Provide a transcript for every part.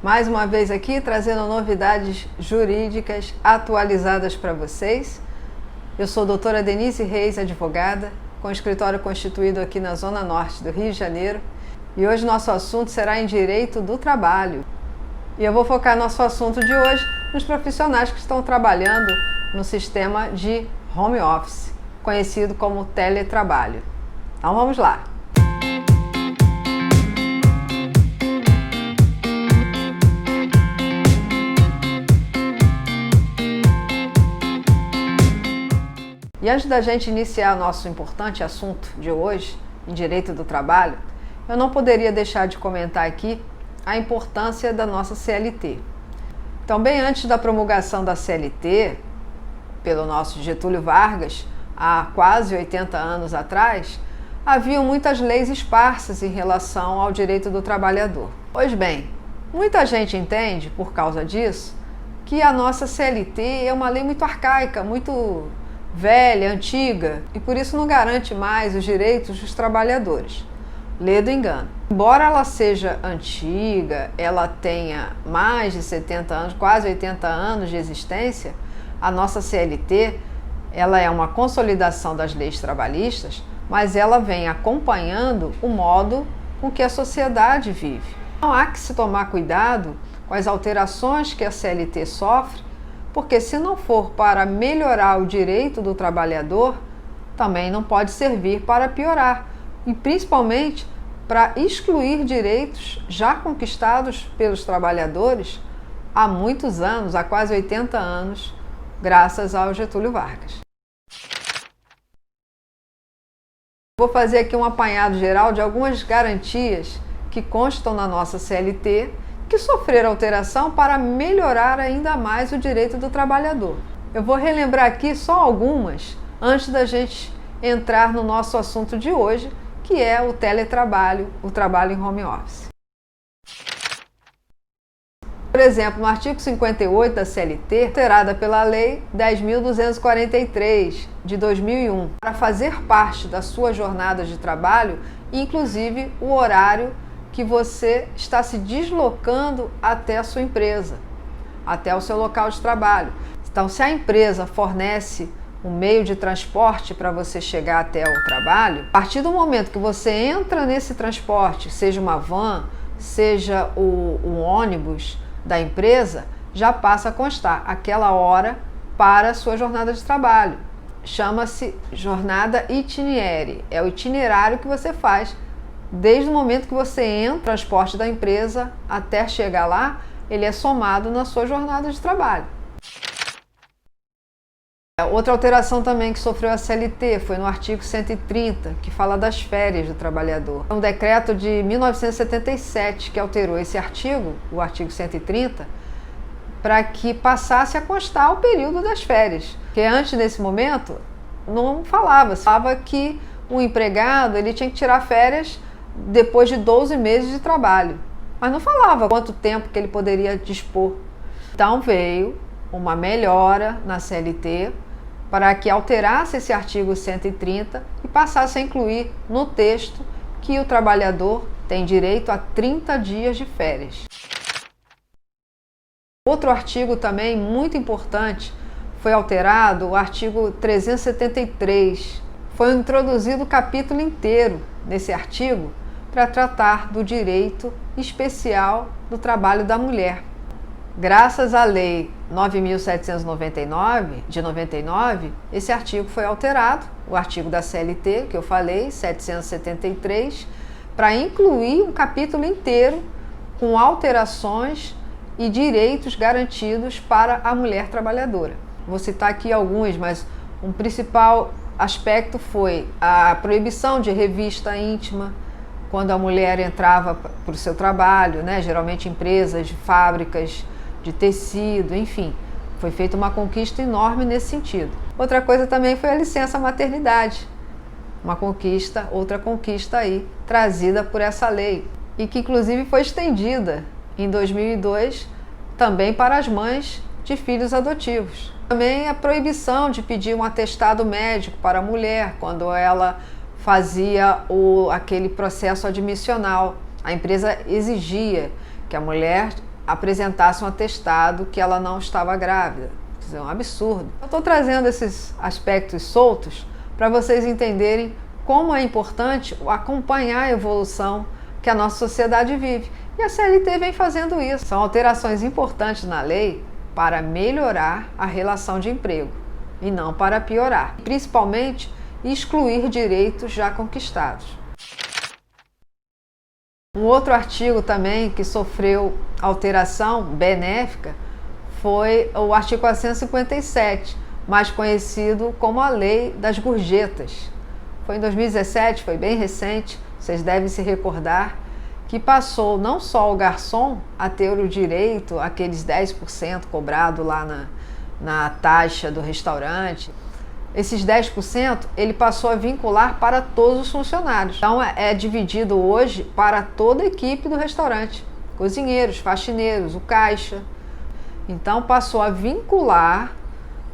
Mais uma vez aqui, trazendo novidades jurídicas atualizadas para vocês. Eu sou a doutora Denise Reis, advogada, com escritório constituído aqui na Zona Norte do Rio de Janeiro. E hoje nosso assunto será em direito do trabalho. E eu vou focar nosso assunto de hoje nos profissionais que estão trabalhando no sistema de home office, conhecido como teletrabalho. Então vamos lá! E antes da gente iniciar nosso importante assunto de hoje, em direito do trabalho, eu não poderia deixar de comentar aqui a importância da nossa CLT. Então, bem antes da promulgação da CLT, pelo nosso Getúlio Vargas, há quase 80 anos atrás, haviam muitas leis esparsas em relação ao direito do trabalhador. Pois bem, muita gente entende, por causa disso, que a nossa CLT é uma lei muito arcaica, muito velha, antiga, e por isso não garante mais os direitos dos trabalhadores. Lê do engano. Embora ela seja antiga, ela tenha mais de 70 anos, quase 80 anos de existência, a nossa CLT, ela é uma consolidação das leis trabalhistas, mas ela vem acompanhando o modo com que a sociedade vive. Então há que se tomar cuidado com as alterações que a CLT sofre, porque se não for para melhorar o direito do trabalhador, também não pode servir para piorar, e principalmente para excluir direitos já conquistados pelos trabalhadores há muitos anos, há quase 80 anos, graças ao Getúlio Vargas. Vou fazer aqui um apanhado geral de algumas garantias que constam na nossa CLT, que sofreram alteração para melhorar ainda mais o direito do trabalhador. Eu vou relembrar aqui só algumas antes da gente entrar no nosso assunto de hoje, que é o teletrabalho, o trabalho em home office. Por exemplo, no artigo 58 da CLT, alterada pela Lei 10.243 de 2001, para fazer parte da sua jornada de trabalho, inclusive o horário que você está se deslocando até a sua empresa, até o seu local de trabalho. Então, se a empresa fornece um meio de transporte para você chegar até o trabalho, a partir do momento que você entra nesse transporte, seja uma van, seja o ônibus da empresa, já passa a constar aquela hora para a sua jornada de trabalho. Chama-se jornada itinerary, é o itinerário que você faz desde o momento que você entra no transporte da empresa até chegar lá, ele é somado na sua jornada de trabalho. Outra alteração também que sofreu a CLT foi no artigo 130, que fala das férias do trabalhador. É um decreto de 1977 que alterou esse artigo, o artigo 130, para que passasse a constar o período das férias. Porque antes desse momento não falava que o empregado ele tinha que tirar férias depois de 12 meses de trabalho, mas não falava quanto tempo que ele poderia dispor. Então veio uma melhora na CLT para que alterasse esse artigo 130 e passasse a incluir no texto que o trabalhador tem direito a 30 dias de férias. Outro artigo também muito importante foi alterado, o artigo 373. Foi introduzido o capítulo inteiro nesse artigo para tratar do direito especial do trabalho da mulher. Graças à Lei 9.799, de 99, esse artigo foi alterado, o artigo da CLT, que eu falei, 773, para incluir um capítulo inteiro com alterações e direitos garantidos para a mulher trabalhadora. Vou citar aqui alguns, mas um principal aspecto foi a proibição de revista íntima, quando a mulher entrava para o seu trabalho, né? Geralmente empresas, fábricas de tecido, enfim. Foi feita uma conquista enorme nesse sentido. Outra coisa também foi a licença maternidade. Outra conquista aí, trazida por essa lei. E que inclusive foi estendida em 2002 também para as mães de filhos adotivos. Também a proibição de pedir um atestado médico para a mulher quando ela fazia aquele processo admissional. A empresa exigia que a mulher apresentasse um atestado que ela não estava grávida. Isso é um absurdo. Eu estou trazendo esses aspectos soltos para vocês entenderem como é importante acompanhar a evolução que a nossa sociedade vive. E a CLT vem fazendo isso. São alterações importantes na lei para melhorar a relação de emprego e não para piorar, principalmente excluir direitos já conquistados. Um outro artigo também que sofreu alteração benéfica foi o artigo 457, mais conhecido como a Lei das Gorjetas. Foi em 2017, foi bem recente, vocês devem se recordar, que passou não só o garçom a ter o direito àqueles 10% cobrado lá na taxa do restaurante. Esses 10% ele passou a vincular para todos os funcionários. Então é dividido hoje para toda a equipe do restaurante, cozinheiros, faxineiros, o caixa. Então passou a vincular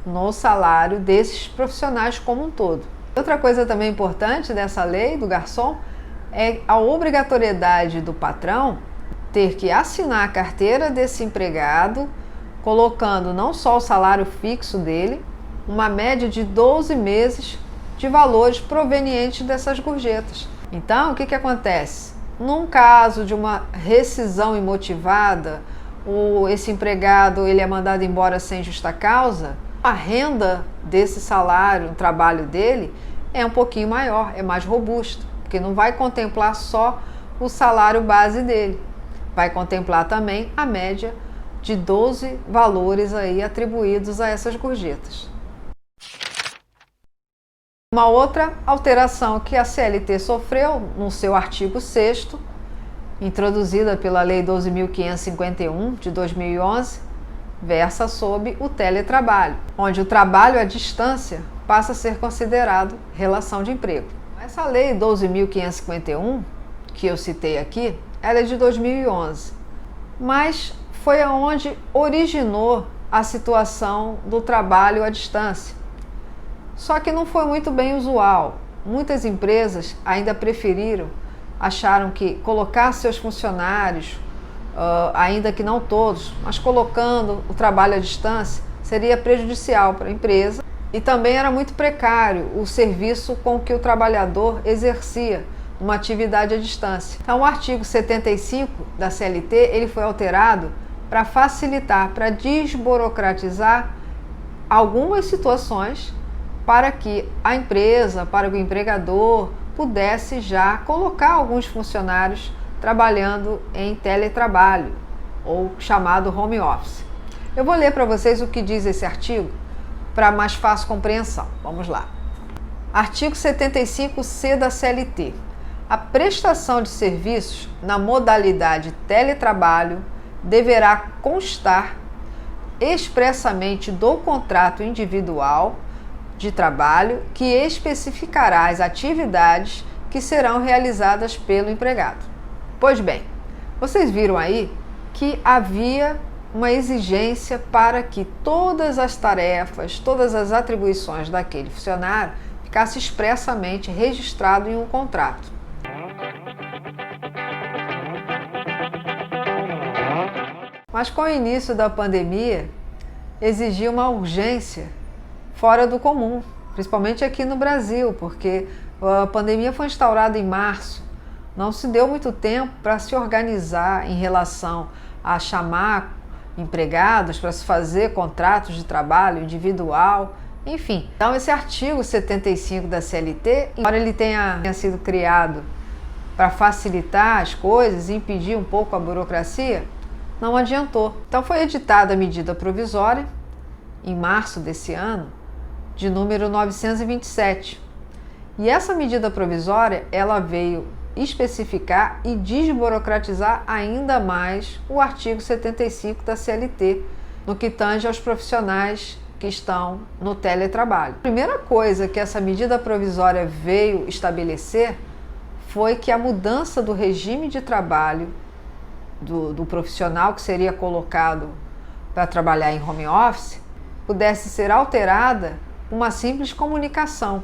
no salário desses profissionais como um todo. Outra coisa também importante dessa lei do garçom é a obrigatoriedade do patrão ter que assinar a carteira desse empregado, colocando não só o salário fixo dele, uma média de 12 meses de valores provenientes dessas gorjetas. Então, o que acontece? Num caso de uma rescisão imotivada, ou esse empregado ele é mandado embora sem justa causa, a renda desse salário, o trabalho dele, é um pouquinho maior, é mais robusto, porque não vai contemplar só o salário base dele, vai contemplar também a média de 12 valores aí atribuídos a essas gorjetas. Uma outra alteração que a CLT sofreu no seu artigo 6º, introduzida pela Lei 12.551 de 2011, versa sobre o teletrabalho, onde o trabalho à distância passa a ser considerado relação de emprego. Essa Lei 12.551, que eu citei aqui, ela é de 2011, mas foi onde originou a situação do trabalho à distância. Só que não foi muito bem usual. Muitas empresas ainda preferiram, acharam que colocar seus funcionários, ainda que não todos, mas colocando o trabalho à distância, seria prejudicial para a empresa e também era muito precário o serviço com que o trabalhador exercia uma atividade à distância. Então, o artigo 75 da CLT ele foi alterado para facilitar, para desburocratizar algumas situações para que a empresa, para o empregador, pudesse já colocar alguns funcionários trabalhando em teletrabalho, ou chamado home office. Eu vou ler para vocês o que diz esse artigo, para mais fácil compreensão. Vamos lá. Artigo 75C da CLT. A prestação de serviços na modalidade teletrabalho deverá constar expressamente do contrato individual de trabalho que especificará as atividades que serão realizadas pelo empregado. Pois bem, vocês viram aí que havia uma exigência para que todas as tarefas, todas as atribuições daquele funcionário ficasse expressamente registrado em um contrato. Mas com o início da pandemia, exigia uma urgência fora do comum, principalmente aqui no Brasil, porque a pandemia foi instaurada em março. Não se deu muito tempo para se organizar em relação a chamar empregados, para se fazer contratos de trabalho individual, enfim. Então esse artigo 75 da CLT, embora ele tenha sido criado para facilitar as coisas e impedir um pouco a burocracia, não adiantou. Então foi editada a medida provisória, em março desse ano, de número 927. E essa medida provisória, ela veio especificar e desburocratizar ainda mais o artigo 75 da CLT, no que tange aos profissionais que estão no teletrabalho. A primeira coisa que essa medida provisória veio estabelecer foi que a mudança do regime de trabalho do profissional que seria colocado para trabalhar em home office pudesse ser alterada com uma simples comunicação,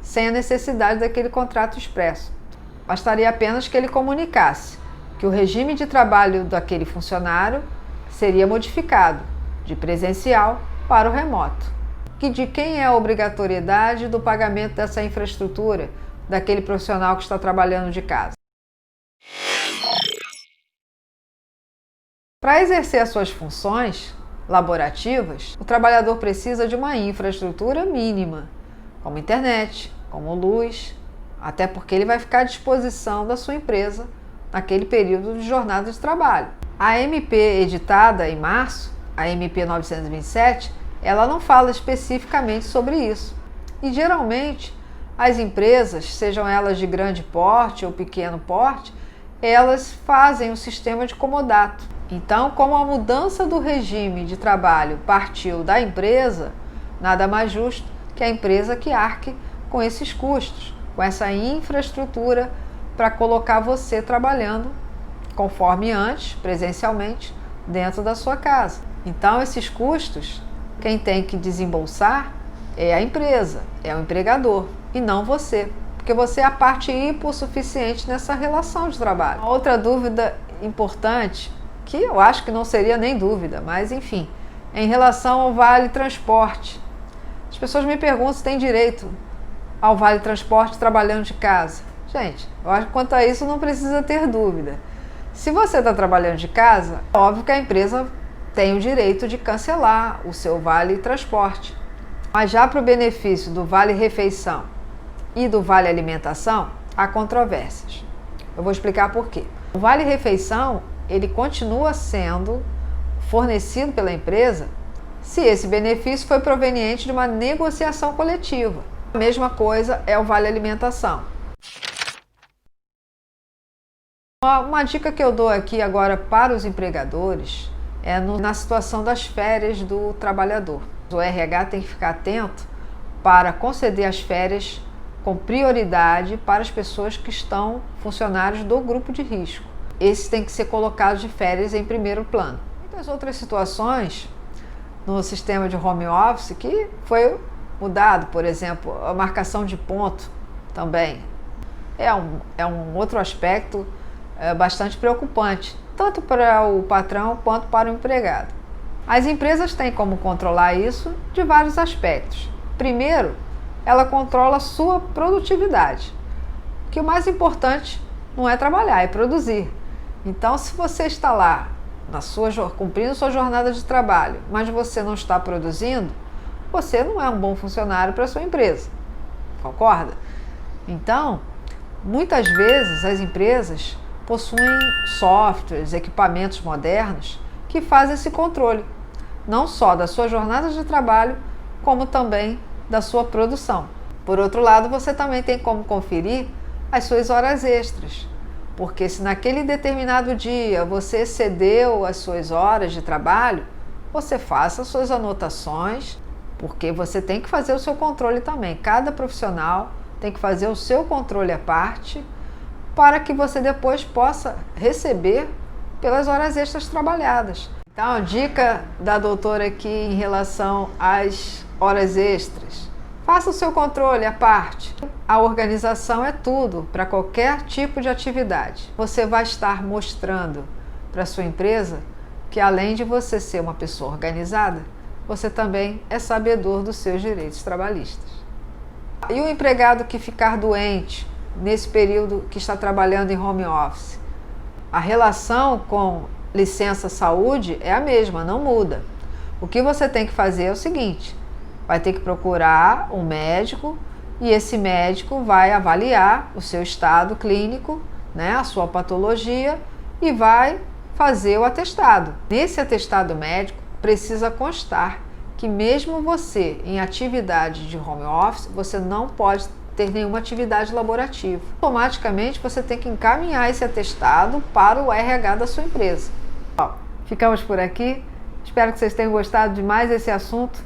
sem a necessidade daquele contrato expresso. Bastaria apenas que ele comunicasse que o regime de trabalho daquele funcionário seria modificado de presencial para o remoto. Que de quem é a obrigatoriedade do pagamento dessa infraestrutura daquele profissional que está trabalhando de casa? Para exercer as suas funções laborativas, o trabalhador precisa de uma infraestrutura mínima, como internet, como luz, até porque ele vai ficar à disposição da sua empresa naquele período de jornada de trabalho. A MP editada em março, a MP 927, ela não fala especificamente sobre isso. E geralmente as empresas, sejam elas de grande porte ou pequeno porte, elas fazem um sistema de comodato. Então, como a mudança do regime de trabalho partiu da empresa, nada mais justo que a empresa que arque com esses custos, com essa infraestrutura para colocar você trabalhando conforme antes, presencialmente, dentro da sua casa. Então, esses custos, quem tem que desembolsar é a empresa, é o empregador, e não você, porque você é a parte hipossuficiente nessa relação de trabalho. Outra dúvida importante, que eu acho que não seria nem dúvida, mas enfim, em relação ao Vale Transporte. As pessoas me perguntam se tem direito ao Vale Transporte trabalhando de casa. Gente, eu acho que quanto a isso não precisa ter dúvida. Se você está trabalhando de casa, é óbvio que a empresa tem o direito de cancelar o seu Vale Transporte. Mas já para o benefício do Vale Refeição e do Vale Alimentação, há controvérsias. Eu vou explicar por quê. O Vale Refeição, ele continua sendo fornecido pela empresa se esse benefício foi proveniente de uma negociação coletiva. A mesma coisa é o Vale Alimentação. Uma dica que eu dou aqui agora para os empregadores é na situação das férias do trabalhador. O RH tem que ficar atento para conceder as férias com prioridade para as pessoas que estão funcionários do grupo de risco. Esses têm que ser colocados de férias em primeiro plano. Muitas outras situações no sistema de home office que foi mudado, por exemplo, a marcação de ponto também é um outro aspecto bastante preocupante, tanto para o patrão quanto para o empregado. As empresas têm como controlar isso de vários aspectos. Primeiro, ela controla a sua produtividade, que o mais importante não é trabalhar, é produzir. Então, se você está lá cumprindo sua jornada de trabalho, mas você não está produzindo, você não é um bom funcionário para a sua empresa. Concorda? Então, muitas vezes as empresas possuem softwares, equipamentos modernos que fazem esse controle, não só da sua jornada de trabalho, como também da sua produção. Por outro lado, você também tem como conferir as suas horas extras, porque se naquele determinado dia você excedeu as suas horas de trabalho, você faça as suas anotações, porque você tem que fazer o seu controle também. Cada profissional tem que fazer o seu controle à parte, para que você depois possa receber pelas horas extras trabalhadas. Então, a dica da doutora aqui em relação às horas extras: faça o seu controle à parte. A organização é tudo para qualquer tipo de atividade. Você vai estar mostrando para a sua empresa que, além de você ser uma pessoa organizada, você também é sabedor dos seus direitos trabalhistas. E o empregado que ficar doente nesse período que está trabalhando em home office, a relação com licença saúde é a mesma, não muda. O que você tem que fazer é o seguinte: vai ter que procurar um médico e esse médico vai avaliar o seu estado clínico, a sua patologia, e vai fazer o atestado. Nesse atestado médico precisa constar que mesmo você em atividade de home office, você não pode ter nenhuma atividade laborativa. Automaticamente você tem que encaminhar esse atestado para o RH da sua empresa. Ficamos por aqui. Espero que vocês tenham gostado de mais esse assunto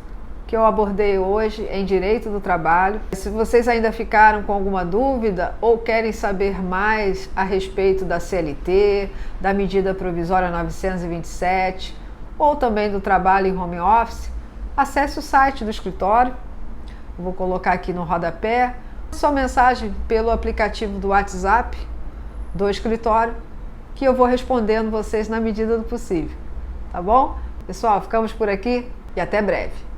que eu abordei hoje em Direito do Trabalho. Se vocês ainda ficaram com alguma dúvida ou querem saber mais a respeito da CLT, da medida provisória 927 ou também do trabalho em home office, acesse o site do escritório. Eu vou colocar aqui no rodapé sua mensagem pelo aplicativo do WhatsApp do escritório, que eu vou respondendo vocês na medida do possível, tá bom? Pessoal, ficamos por aqui e até breve.